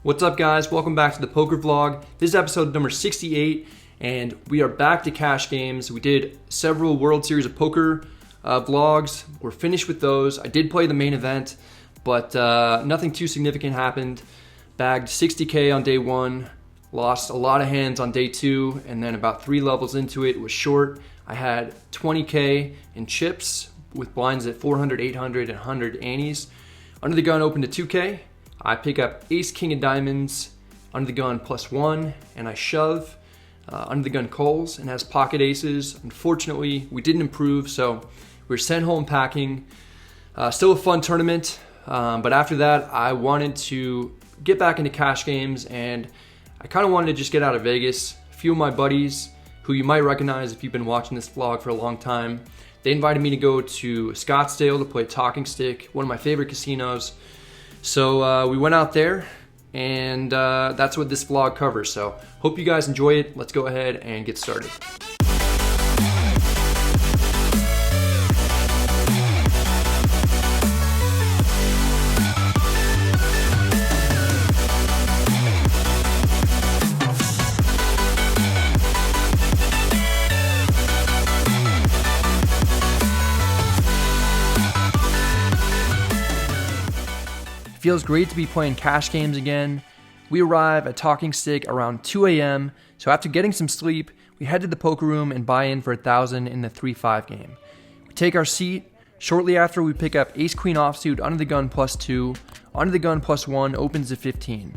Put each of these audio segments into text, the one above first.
What's up, guys? Welcome back to the poker vlog. This is episode number 68 and we are back to cash games. We did several World Series of Poker vlogs. We're finished with those. I did play the main event, but nothing too significant happened. Bagged 60K on day one, lost a lot of hands on day two, and then about 3 levels into it was short. I had 20K in chips with blinds at 400, 800, and 100 antes. Under the gun opened to 2K. I pick up ace, king of diamonds, under the gun +1, and I shove. Under the gun calls and has pocket aces. Unfortunately, we didn't improve, so we were sent home packing. Still a fun tournament, but after that, I wanted to get back into cash games, and I kind of wanted to just get out of Vegas. A few of my buddies, who you might recognize if you've been watching this vlog for a long time, they invited me to go to Scottsdale to play Talking Stick, one of my favorite casinos. So we went out there, and that's what this vlog covers. So hope you guys enjoy it. Let's go ahead and get started. Feels great to be playing cash games again. We arrive at Talking Stick around 2 a.m. So after getting some sleep, we head to the poker room and buy in for 1,000 in the 3-5 game. We take our seat. Shortly after, we pick up ace queen offsuit under the gun +2, under the gun +1 opens to 15.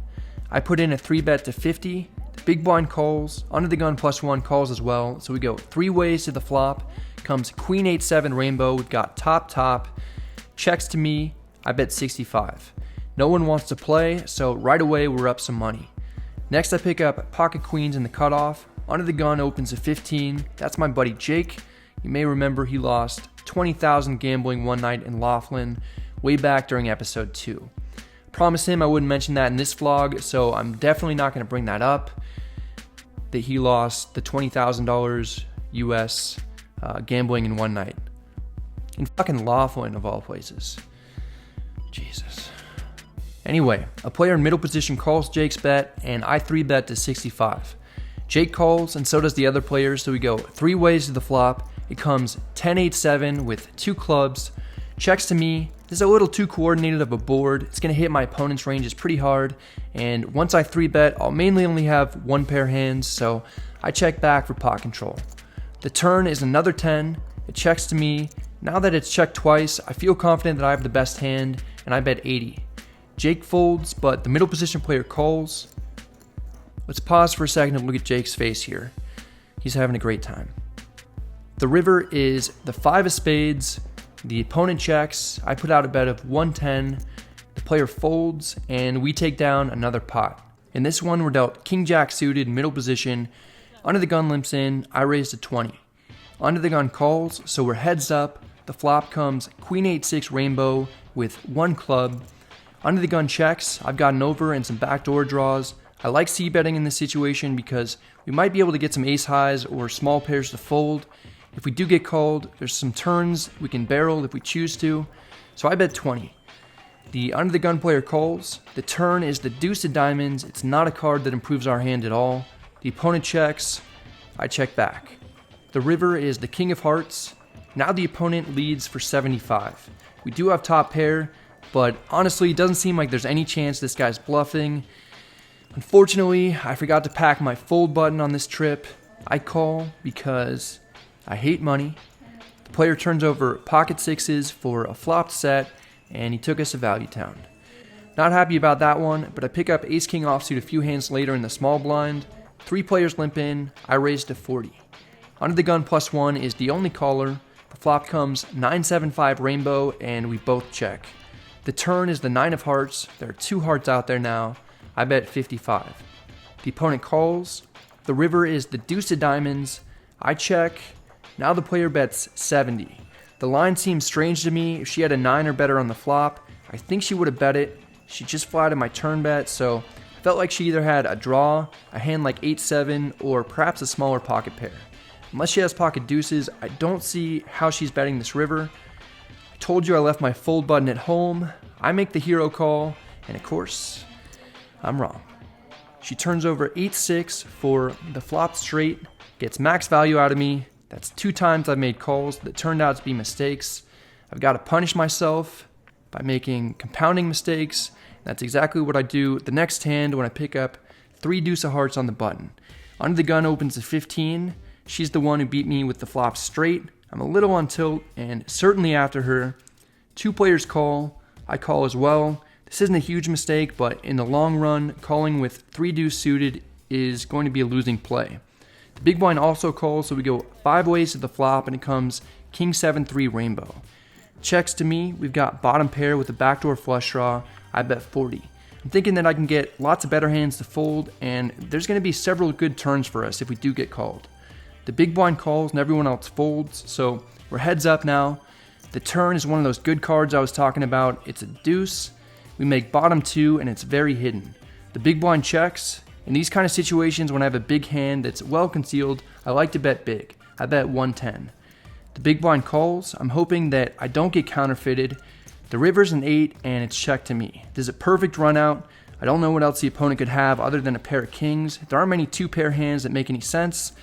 I put in a 3-bet to 50. The big blind calls, under the gun +1 calls as well. So we go 3 ways to the flop. Comes queen 8-7 rainbow. We've got top. Checks to me. I bet 65. No one wants to play, so right away we're up some money. Next I pick up pocket queens in the cutoff. Under the gun opens to 15. That's my buddy Jake. You may remember he lost 20,000 gambling one night in Laughlin way back during episode 2. Promised him I wouldn't mention that in this vlog, so I'm definitely not going to bring that up. That he lost the $20,000 US gambling in one night. In fucking Laughlin of all places. Jesus. Anyway, a player in middle position calls Jake's bet, and I 3-bet to 65. Jake calls, and so does the other player, so we go 3 ways to the flop. It comes 10-8-7 with 2 clubs. Checks to me. This is a little too coordinated of a board. It's going to hit my opponent's ranges pretty hard, and once I 3-bet, I'll mainly only have 1 pair hands, so I check back for pot control. The turn is another 10. It checks to me. Now that it's checked twice, I feel confident that I have the best hand, and I bet 80. Jake folds, but the middle position player calls. Let's pause for a second and look at Jake's face here. He's having a great time. The river is the 5 of spades. The opponent checks. I put out a bet of 110. The player folds, and we take down another pot. In this one, we're dealt king jack suited, middle position. Under the gun limps in. I raise to 20. Under the gun calls, so we're heads up. The flop comes queen 8-6 rainbow with 1 club. Under the gun checks. I've got an over and some backdoor draws. I like c-betting in this situation because we might be able to get some ace highs or small pairs to fold. If we do get called, there's some turns we can barrel if we choose to. So I bet 20. The under the gun player calls. The turn is the deuce of diamonds. It's not a card that improves our hand at all. The opponent checks. I check back. The river is the king of hearts. Now the opponent leads for 75. We do have top pair, but honestly, it doesn't seem like there's any chance this guy's bluffing. Unfortunately, I forgot to pack my fold button on this trip. I call because I hate money. The player turns over pocket 6s for a flopped set, and he took us to Value Town. Not happy about that one, but I pick up ace-king offsuit a few hands later in the small blind. 3 players limp in. I raise to 40. Under the gun +1 is the only caller. The flop comes 9-7-5 rainbow, and we both check. The turn is the 9 of hearts. There are 2 hearts out there now. I bet 55. The opponent calls. The river is the deuce of diamonds. I check. Now the player bets 70. The line seems strange to me. If she had a 9 or better on the flop, I think she would have bet it. She just flatted my turn bet, so I felt like she either had a draw, a hand like 8-7, or perhaps a smaller pocket pair. Unless she has pocket deuces, I don't see how she's betting this river. Told you I left my fold button at home. I make the hero call, and of course, I'm wrong. She turns over 8-6 for the flop straight, gets max value out of me. That's 2 times I've made calls that turned out to be mistakes. I've got to punish myself by making compounding mistakes. That's exactly what I do the next hand when I pick up 3 deuce of hearts on the button. Under the gun opens to 15. She's the one who beat me with the flop straight. I'm a little on tilt and certainly after her. 2 players call. I call as well. This isn't a huge mistake, but in the long run, calling with 3 deuce suited is going to be a losing play. The big blind also calls, so we go 5 ways to the flop and it comes king 7-3 rainbow. Checks to me, we've got bottom pair with a backdoor flush draw. I bet 40. I'm thinking that I can get lots of better hands to fold, and there's going to be several good turns for us if we do get called. The big blind calls and everyone else folds, so we're heads up now. The turn is one of those good cards I was talking about. It's a deuce. We make bottom 2, and it's very hidden. The big blind checks. In these kind of situations, when I have a big hand that's well concealed, I like to bet big. I bet 110. The big blind calls. I'm hoping that I don't get counterfeited. The river's an 8, and it's checked to me. This is a perfect run out. I don't know what else the opponent could have other than a pair of kings. There aren't many 2-pair hands that make any sense.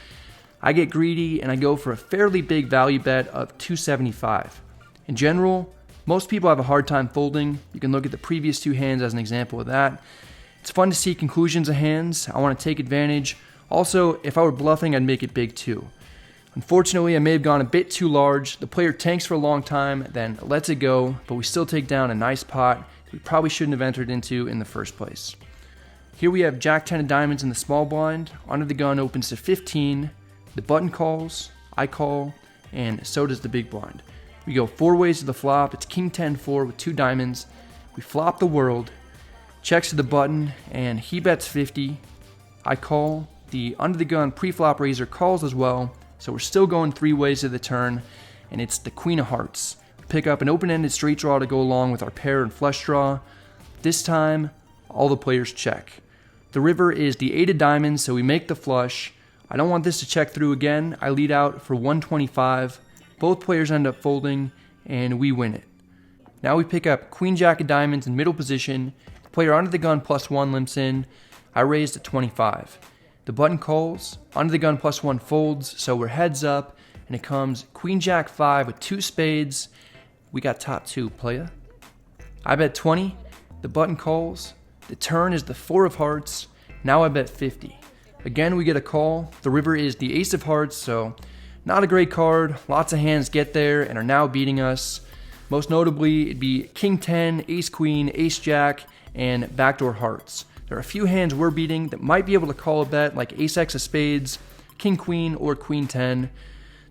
I get greedy, and I go for a fairly big value bet of 275. In general, most people have a hard time folding. You can look at the previous 2 hands as an example of that. It's fun to see conclusions of hands. I want to take advantage. Also, if I were bluffing, I'd make it big too. Unfortunately, I may have gone a bit too large. The player tanks for a long time, then lets it go, but we still take down a nice pot we probably shouldn't have entered into in the first place. Here we have Jack 10 of diamonds in the small blind. Under the gun opens to 15. The button calls, I call, and so does the big blind. We go 4 ways to the flop. It's king 10-4 with 2 diamonds. We flop the world, checks to the button, and he bets 50. I call. The under the gun pre-flop raiser calls as well. So we're still going 3 ways to the turn, and it's the queen of hearts. We pick up an open-ended straight draw to go along with our pair and flush draw. This time, all the players check. The river is the 8 of diamonds, so we make the flush. I don't want this to check through again. I lead out for 125. Both players end up folding, and we win it. Now we pick up queen jack of diamonds in middle position. The player under the gun +1 limps in. I raise to 25. The button calls, under the gun +1 folds, so we're heads up, and it comes queen jack 5 with 2 spades. We got top 2, playa. I bet 20. The button calls. The turn is the 4 of hearts. Now I bet 50. Again, we get a call. The river is the ace of hearts, so not a great card. Lots of hands get there and are now beating us. Most notably, it'd be king 10, ace queen, ace jack, and backdoor hearts. There are a few hands we're beating that might be able to call a bet, like ace-x of spades, king queen, or queen 10.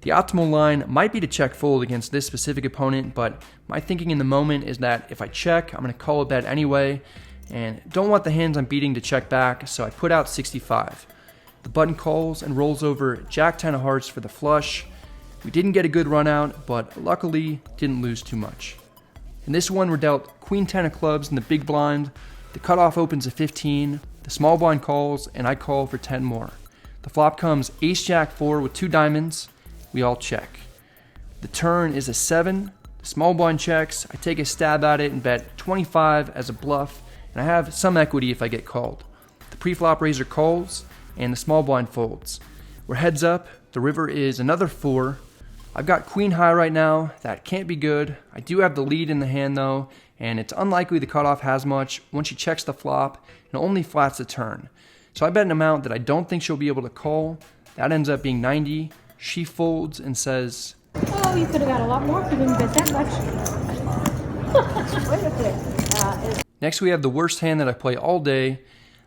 The optimal line might be to check fold against this specific opponent, but my thinking in the moment is that if I check, I'm going to call a bet anyway, and don't want the hands I'm beating to check back, so I put out 65. The button calls and rolls over jack 10 of hearts for the flush. We didn't get a good run out, but luckily didn't lose too much. In this one, we're dealt queen 10 of clubs in the big blind. The cutoff opens at 15. The small blind calls, and I call for 10 more. The flop comes ace jack 4 with 2 diamonds. We all check. The turn is a 7. The small blind checks. I take a stab at it and bet 25 as a bluff, and I have some equity if I get called. The pre-flop raiser calls, and the small blind folds. We're heads up. The river is another 4. I've got queen high right now. That can't be good. I do have the lead in the hand though, and it's unlikely the cutoff has much. Once she checks the flop, it only flats the turn. So I bet an amount that I don't think she'll be able to call. That ends up being 90. She folds and says, "Oh, you could have got a lot more if you didn't bet that much." Wait a minute. Next we have the worst hand that I play all day.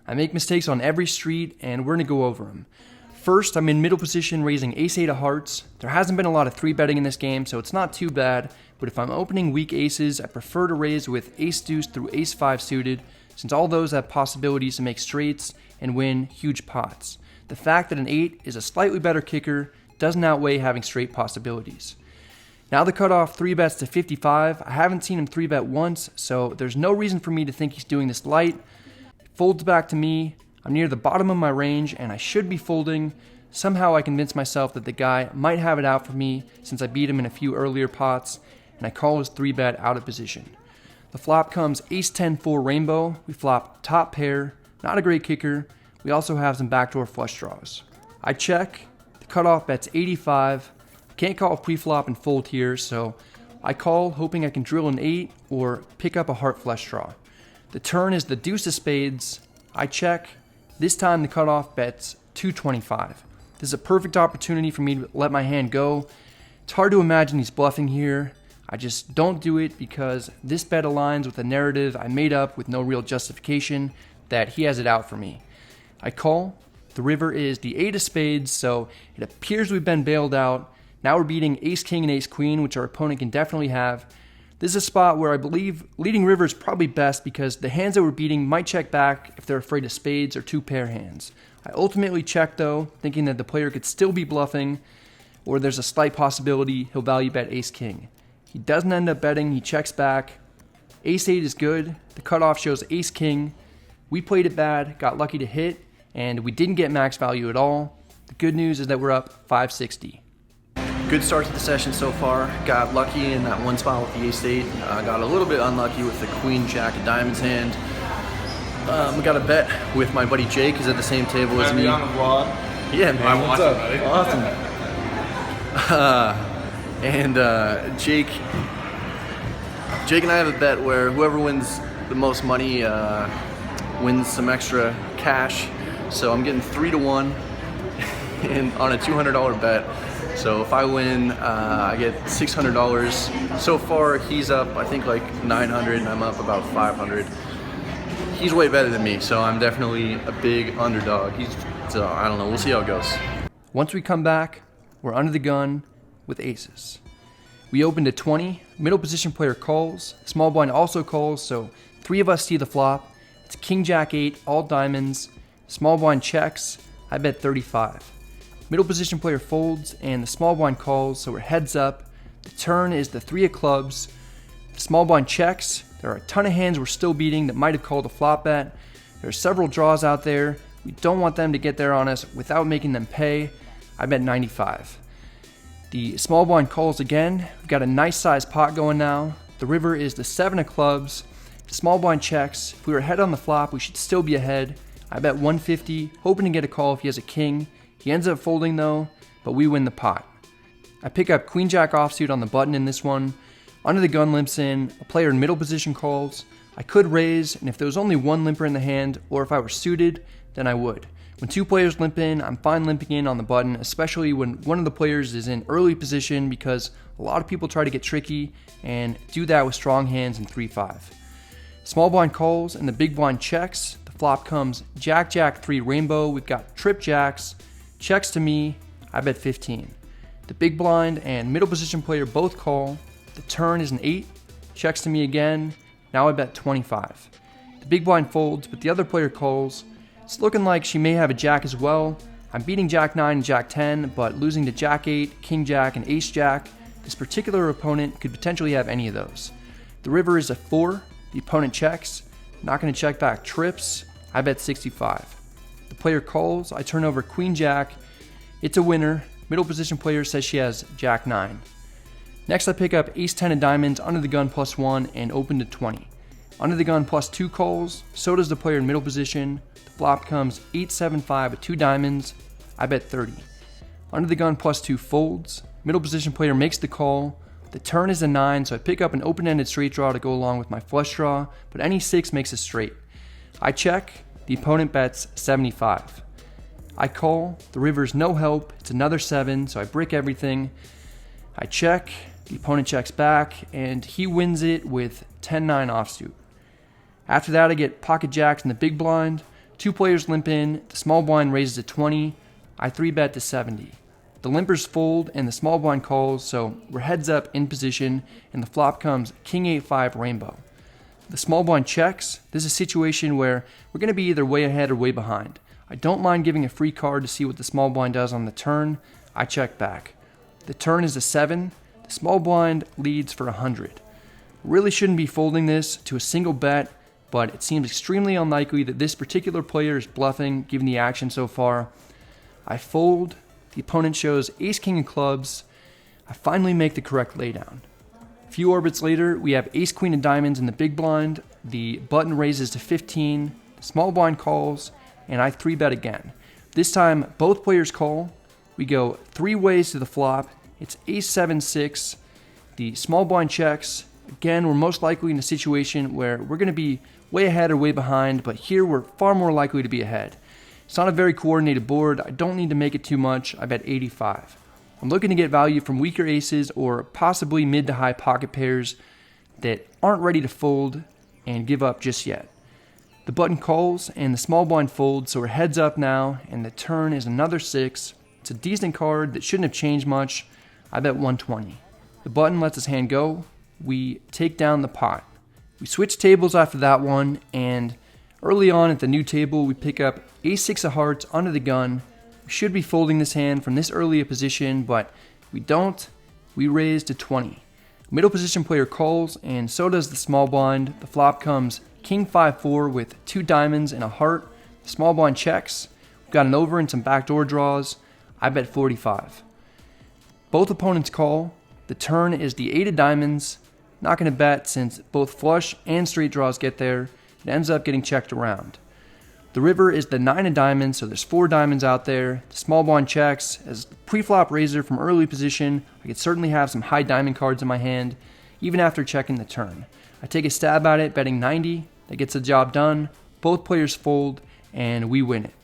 I make mistakes on every street, and we're going to go over them. First, I'm in middle position raising ace-8 of hearts. There hasn't been a lot of 3-betting in this game, so it's not too bad, but if I'm opening weak aces, I prefer to raise with ace-deuce through ace-5 suited, since all those have possibilities to make straights and win huge pots. The fact that an 8 is a slightly better kicker doesn't outweigh having straight possibilities. Now the cutoff 3-bets to 55. I haven't seen him 3-bet once, so there's no reason for me to think he's doing this light. It folds back to me. I'm near the bottom of my range, and I should be folding. Somehow I convince myself that the guy might have it out for me since I beat him in a few earlier pots, and I call his 3-bet out of position. The flop comes ace-10-4 rainbow. We flop top pair. Not a great kicker. We also have some backdoor flush draws. I check. The cutoff bet's 85. Can't call pre-flop and fold here, so I call hoping I can drill an 8 or pick up a heart flush draw. The turn is the deuce of spades. I check. This time the cutoff bet's 225. This is a perfect opportunity for me to let my hand go. It's hard to imagine he's bluffing here. I just don't do it because this bet aligns with a narrative I made up with no real justification that he has it out for me. I call. The river is the 8 of spades, so it appears we've been bailed out. Now we're beating ace king and ace queen, which our opponent can definitely have. This is a spot where I believe leading river is probably best because the hands that we're beating might check back if they're afraid of spades or two pair hands. I ultimately check though, thinking that the player could still be bluffing, or there's a slight possibility he'll value bet ace king. He doesn't end up betting, he checks back. Ace 8 is good, the cutoff shows ace king. We played it bad, got lucky to hit, and we didn't get max value at all. The good news is that we're up 560. Good start to the session so far. Got lucky in that one spot with the ace 8. Got a little bit unlucky with the queen jack of diamonds hand. We got a bet with my buddy Jake, who's at the same table as me. On the vlog? Yeah, man. I'm watching, buddy. Awesome. Jake and I have a bet where whoever wins the most money wins some extra cash. So I'm getting 3-1 on a $200 bet. So if I win, I get $600. So far, he's up, I think, like 900, and I'm up about 500. He's way better than me, so I'm definitely a big underdog. So I don't know. We'll see how it goes. Once we come back, we're under the gun with aces. We opened at 20. Middle position player calls. Small blind also calls, so 3 of us see the flop. It's king jack 8, all diamonds. Small blind checks. I bet 35. Middle position player folds, and the small blind calls, so we're heads up. The turn is the 3 of clubs. The small blind checks. There are a ton of hands we're still beating that might have called a flop bet. There are several draws out there. We don't want them to get there on us without making them pay. I bet 95. The small blind calls again. We've got a nice sized pot going now. The river is the 7 of clubs. The small blind checks. If we were ahead on the flop, we should still be ahead. I bet 150, hoping to get a call if he has a king. He ends up folding though, but we win the pot. I pick up queen jack offsuit on the button in this one. Under the gun limps in, a player in middle position calls. I could raise, and if there was only one limper in the hand, or if I were suited, then I would. When 2 players limp in, I'm fine limping in on the button, especially when one of the players is in early position because a lot of people try to get tricky and do that with strong hands in 3-5. Small blind calls and the big blind checks. The flop comes jack, jack, 3 rainbow. We've got trip jacks. Checks to me, I bet 15. The big blind and middle position player both call. The turn is an 8. Checks to me again. Now I bet 25. The big blind folds, but the other player calls. It's looking like she may have a jack as well. I'm beating jack 9 and jack 10, but losing to jack 8, king jack, and ace jack. This particular opponent could potentially have any of those. The river is a 4. The opponent checks. Not going to check back trips. I bet 65. The player calls. I turn over queen jack. It's a winner. Middle position player says she has jack 9. Next I pick up ace 10 of diamonds, under the gun +1, and open to 20. Under the gun +2 calls. So does the player in middle position. The flop comes 8-7-5 with 2 diamonds. I bet 30. Under the gun +2 folds. Middle position player makes the call. The turn is a 9, so I pick up an open-ended straight draw to go along with my flush draw, but any 6 makes a straight. I check. The opponent bets 75. I call. The river's no help. It's another 7, so I brick everything. I check. The opponent checks back, and he wins it with 10-9 offsuit. After that, I get pocket jacks in the big blind. 2 players limp in. The small blind raises to 20. I 3-bet to 70. The limpers fold, and the small blind calls, so we're heads up in position, and the flop comes king 8-5 rainbow. The small blind checks. This is a situation where we're going to be either way ahead or way behind. I don't mind giving a free card to see what the small blind does on the turn. I check back. The turn is a 7. The small blind leads for 100. Really shouldn't be folding this to a single bet, but it seems extremely unlikely that this particular player is bluffing given the action so far. I fold. The opponent shows ace king of clubs. I finally make the correct laydown. A few orbits later, we have ace queen of diamonds in the big blind. The button raises to 15. small blind calls, and I 3-bet again. This time, both players call. We go 3 ways to the flop. It's ace 7-6. The small blind checks. Again, we're most likely in a situation where we're going to be way ahead or way behind, but here we're far more likely to be ahead. It's not a very coordinated board. I don't need to make it too much. I bet 85. I'm looking to get value from weaker aces or possibly mid to high pocket pairs that aren't ready to fold and give up just yet. The button calls and the small blind folds, so we're heads up now, and the turn is another 6. It's a decent card that shouldn't have changed much. I bet 120. The button lets his hand go. We take down the pot. We switch tables after that one, and early on at the new table, we pick up ace-6 of hearts under the gun. We should be folding this hand from this early a position, but we don't. We raise to 20. Middle position player calls, and so does the small blind. The flop comes king 5-4 with 2 diamonds and a heart. The small blind checks. We've got an over and some backdoor draws. I bet 45. Both opponents call. The turn is the 8 of diamonds. Not going to bet since both flush and straight draws get there. It ends up getting checked around. The river is the 9 of diamonds, so there's 4 diamonds out there. The small blind checks. As pre-flop raiser from early position, I could certainly have some high diamond cards in my hand, even after checking the turn. I take a stab at it, betting 90. That gets the job done. Both players fold, and we win it.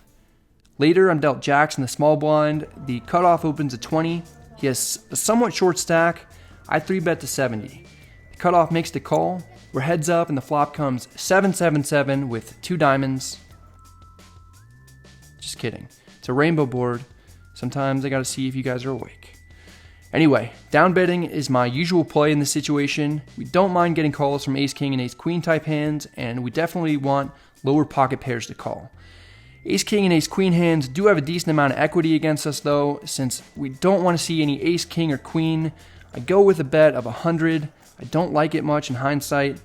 Later, I'm dealt jacks in the small blind. The cutoff opens at 20. He has a somewhat short stack. I 3-bet to 70. The cutoff makes the call. We're heads up, and the flop comes 7-7-7 with 2 diamonds. Just kidding. It's a rainbow board. Sometimes I gotta see if you guys are awake. Anyway, down betting is my usual play in this situation. We don't mind getting calls from ace-king and ace-queen type hands, and we definitely want lower pocket pairs to call. Ace-king and ace-queen hands do have a decent amount of equity against us though, since we don't want to see any ace-king or queen. I go with a bet of 100. I don't like it much in hindsight,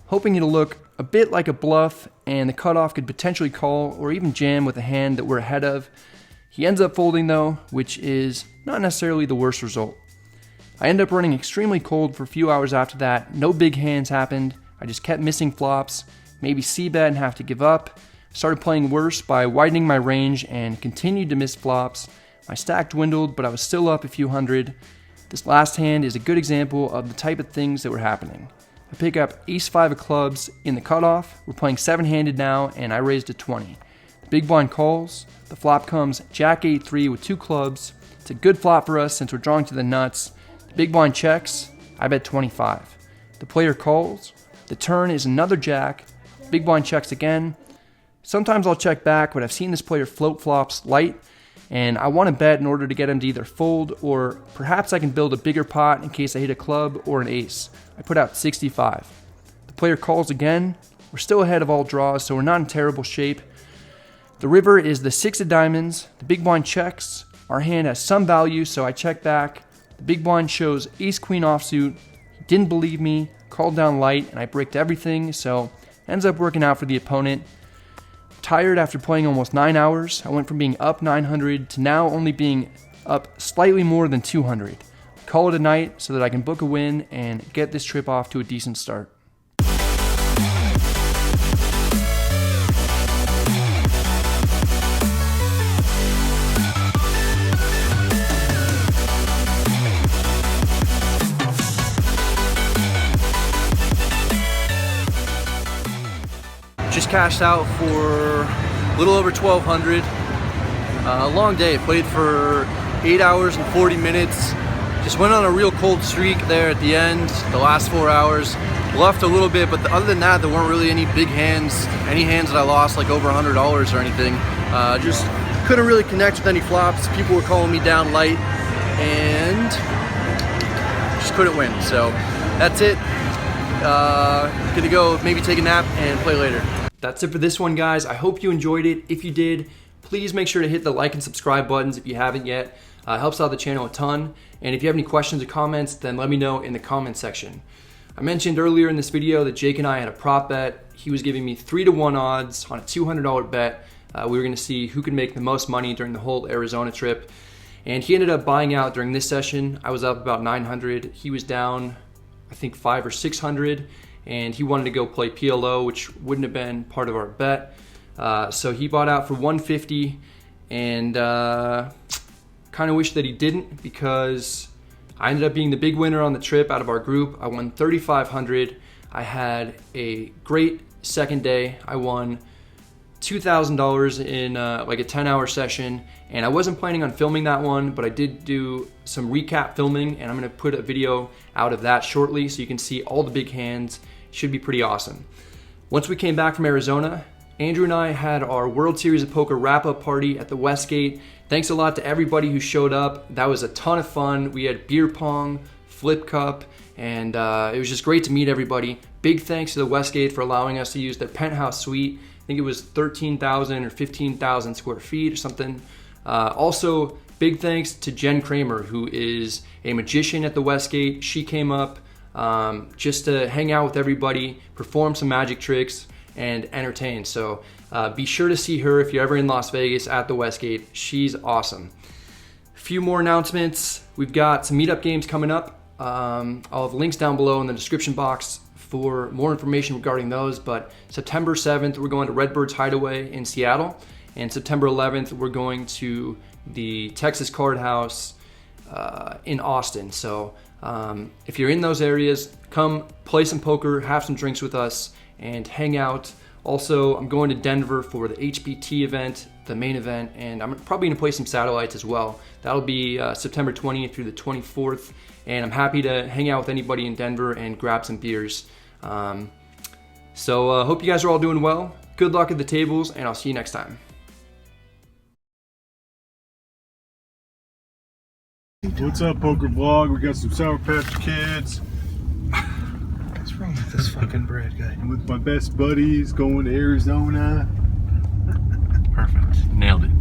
hoping it'll look a bit like a bluff, and the cutoff could potentially call or even jam with a hand that we're ahead of. He ends up folding though, which is not necessarily the worst result. I end up running extremely cold for a few hours after that. No big hands happened. I just kept missing flops, maybe c-bet and have to give up. Started playing worse by widening my range and continued to miss flops. My stack dwindled, but I was still up a few hundred. This last hand is a good example of the type of things that were happening. I pick up ace-5 of clubs in the cutoff. We're playing 7-handed now, and I raised to 20. The big blind calls. The flop comes jack 8-3 with 2 clubs. It's a good flop for us since we're drawing to the nuts. The big blind checks. I bet 25. The player calls. The turn is another jack. Big blind checks again. Sometimes I'll check back, but I've seen this player float flops light, and I want to bet in order to get him to either fold or perhaps I can build a bigger pot in case I hit a club or an ace. I put out 65. The player calls again. We're still ahead of all draws, so we're not in terrible shape. The river is the 6 of diamonds. The big blind checks. Our hand has some value, so I check back. The big blind shows ace-queen offsuit. He didn't believe me, called down light, and I bricked everything, so ends up working out for the opponent. Tired after playing almost 9 hours. I went from being up 900 to now only being up slightly more than 200. Call it a night so that I can book a win and get this trip off to a decent start. Just cashed out for a little over 1,200. A long day. Played for 8 hours and 40 minutes. Just went on a real cold streak there at the end, the last 4 hours. Bluffed a little bit, but other than that, there weren't really any big hands, any hands that I lost like over $100 or anything. Just couldn't really connect with any flops. People were calling me down light and just couldn't win. So that's it. Gonna go maybe take a nap and play later. That's it for this one, guys. I hope you enjoyed it. If you did, please make sure to hit the like and subscribe buttons if you haven't yet. Helps out the channel a ton. And if you have any questions or comments, then let me know in the comment section. I mentioned earlier in this video that Jake and I had a prop bet. He was giving me 3-to-1 odds on a $200 bet. We were gonna see who could make the most money during the whole Arizona trip. And he ended up buying out during this session. I was up about 900. He was down, I think 500 or 600. And he wanted to go play PLO, which wouldn't have been part of our bet. So he bought out for 150, and kind of wish that he didn't, because I ended up being the big winner on the trip out of our group. I won 3,500. I had a great second day. I won $2,000 in like a 10-hour session, and I wasn't planning on filming that one, but I did do some recap filming, and I'm gonna put a video out of that shortly so you can see all the big hands. Should be pretty awesome. Once we came back from Arizona, Andrew and I had our World Series of Poker wrap-up party at the Westgate. Thanks a lot to everybody who showed up. That was a ton of fun. We had beer pong, flip cup, and it was just great to meet everybody. Big thanks to the Westgate for allowing us to use their penthouse suite. I think it was 13,000 or 15,000 square feet or something. Also, big thanks to Jen Kramer, who is a magician at the Westgate. She came up just to hang out with everybody, perform some magic tricks, and entertain. So be sure to see her if you're ever in Las Vegas at the Westgate. She's awesome. A few more announcements. We've got some meetup games coming up. I'll have links down below in the description box for more information regarding those. But September 7th, we're going to Redbird's Hideaway in Seattle. And September 11th, we're going to the Texas Card House in Austin. So if you're in those areas, come play some poker, have some drinks with us, and hang out. Also, I'm going to Denver for the HPT event, the main event, and I'm probably gonna play some satellites as well. That'll be September 20th through the 24th, and I'm happy to hang out with anybody in Denver and grab some beers. So hope you guys are all doing well. Good luck at the tables, and I'll see you next time. What's up, poker vlog? We got some Sour Patch Kids. What's wrong with this fucking bread guy? I'm with my best buddies going to Arizona. Perfect. Nailed it.